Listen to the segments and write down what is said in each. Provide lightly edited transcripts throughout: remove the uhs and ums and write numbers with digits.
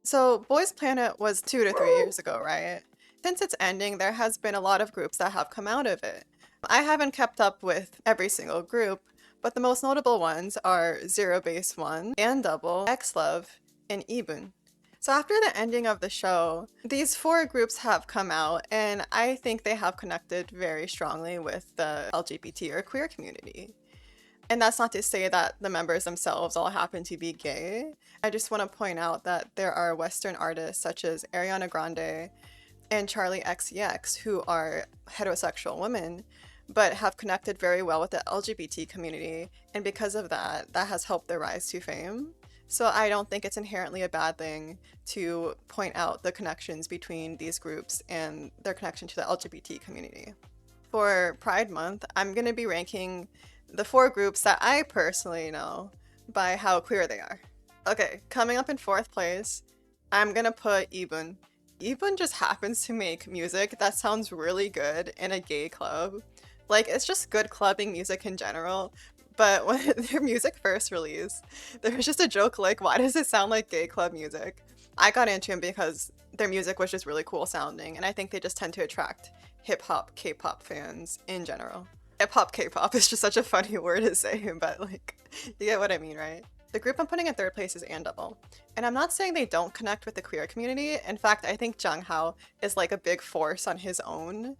So Boys Planet was 2 to 3 years ago, right? Since its ending, there has been a lot of groups that have come out of it. I haven't kept up with every single group, but the most notable ones are zb1, and2ble, XLOV, and EVNNE. So after the ending of the show, these 4 groups have come out, and I think they have connected very strongly with the LGBT or queer community. And that's not to say that the members themselves all happen to be gay. I just want to point out that there are Western artists such as Ariana Grande and Charlie XCX who are heterosexual women, but have connected very well with the LGBT community, and because of that, that has helped their rise to fame. So I don't think it's inherently a bad thing to point out the connections between these groups and their connection to the LGBT community. For Pride Month, I'm going to be ranking the 4 groups that I personally know by how queer they are. Okay, coming up in 4th place, I'm gonna put EVNNE. EVNNE just happens to make music that sounds really good in a gay club. Like, it's just good clubbing music in general, but when their music first released, there was just a joke like, why does it sound like gay club music? I got into them because their music was just really cool sounding, and I think they just tend to attract hip-hop, K-pop fans in general. Hip-hop K-pop is just such a funny word to say, but like, you get what I mean, right? The group I'm putting in 3rd place is and2ble. And I'm not saying they don't connect with the queer community. In fact, I think Junghao is like a big force on his own.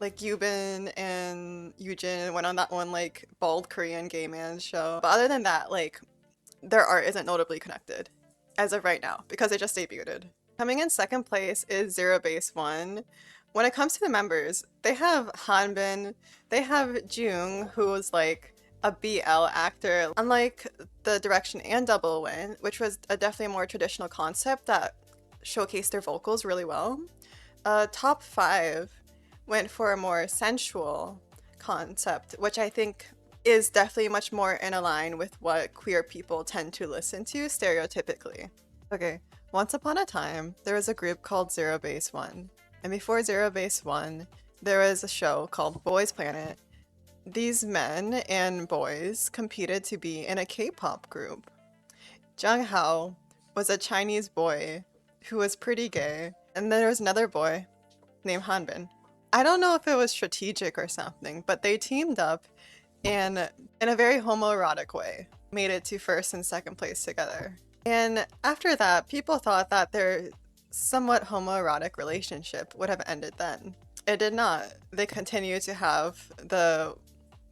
Like Yubin and Yujin went on that one like bald Korean gay man show. But other than that, like, their art isn't notably connected as of right now because they just debuted. Coming in 2nd place is zb1. When it comes to the members, they have Hanbin, they have Jung, who was like a BL actor, unlike the direction and2ble went, which was definitely a more traditional concept that showcased their vocals really well. Top 5 went for a more sensual concept, which I think is definitely much more in line with what queer people tend to listen to stereotypically. Okay, once upon a time, there was a group called zb1. And before zb1, there was a show called Boys Planet. These men and boys competed to be in a K-pop group. Junghao was a Chinese boy who was pretty gay, and then there was another boy named Hanbin. I don't know if it was strategic or something, but they teamed up and, in a very homoerotic way, made it to 1st and 2nd place together. And after that, people thought that their somewhat homoerotic relationship would have ended then. It did not. They continue to have the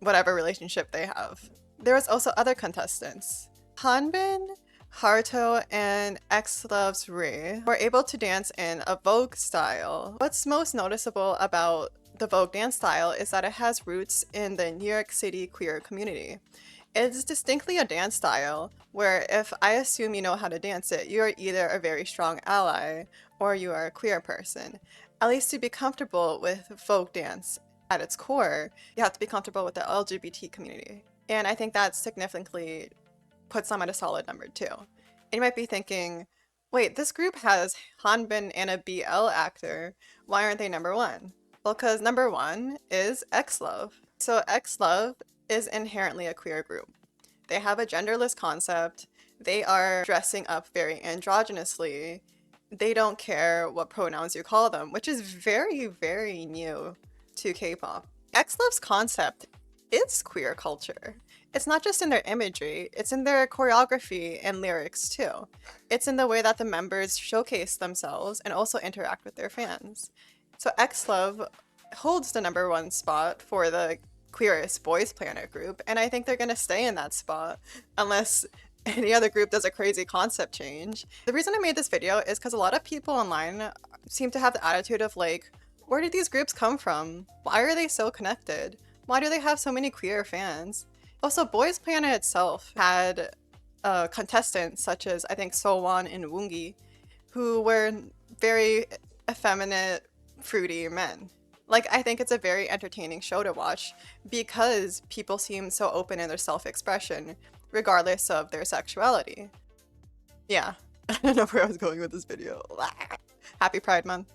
whatever relationship they have. There was also other contestants. Hanbin, Haruto, and XLOV's Ri were able to dance in a Vogue style. What's most noticeable about the Vogue dance style is that it has roots in the New York City queer community. It's distinctly a dance style where if I assume you know how to dance it, you are either a very strong ally or you are a queer person. At least to be comfortable with folk dance at its core, you have to be comfortable with the LGBT community. And I think that significantly puts them at a solid number 2. And you might be thinking, wait, this group has Hanbin and a BL actor. Why aren't they number 1? Well, because number 1 is XLOV. So XLOV is inherently a queer group. They have a genderless concept. They are dressing up very androgynously. They don't care what pronouns you call them, which is very, very new to K-pop. XLOV's concept is queer culture. It's not just in their imagery, it's in their choreography and lyrics too. It's in the way that the members showcase themselves and also interact with their fans. So XLOV holds the number 1 spot for the queerest Boys Planet group, and I think they're gonna stay in that spot unless any other group does a crazy concept change. The reason I made this video is because a lot of people online seem to have the attitude of like, where did these groups come from? Why are they so connected? Why do they have so many queer fans? Also, Boys Planet itself had contestants such as I think Sowon and Woongi, who were very effeminate, fruity men. Like, I think it's a very entertaining show to watch because people seem so open in their self-expression, regardless of their sexuality. Yeah, I don't know where I was going with this video. Happy Pride Month.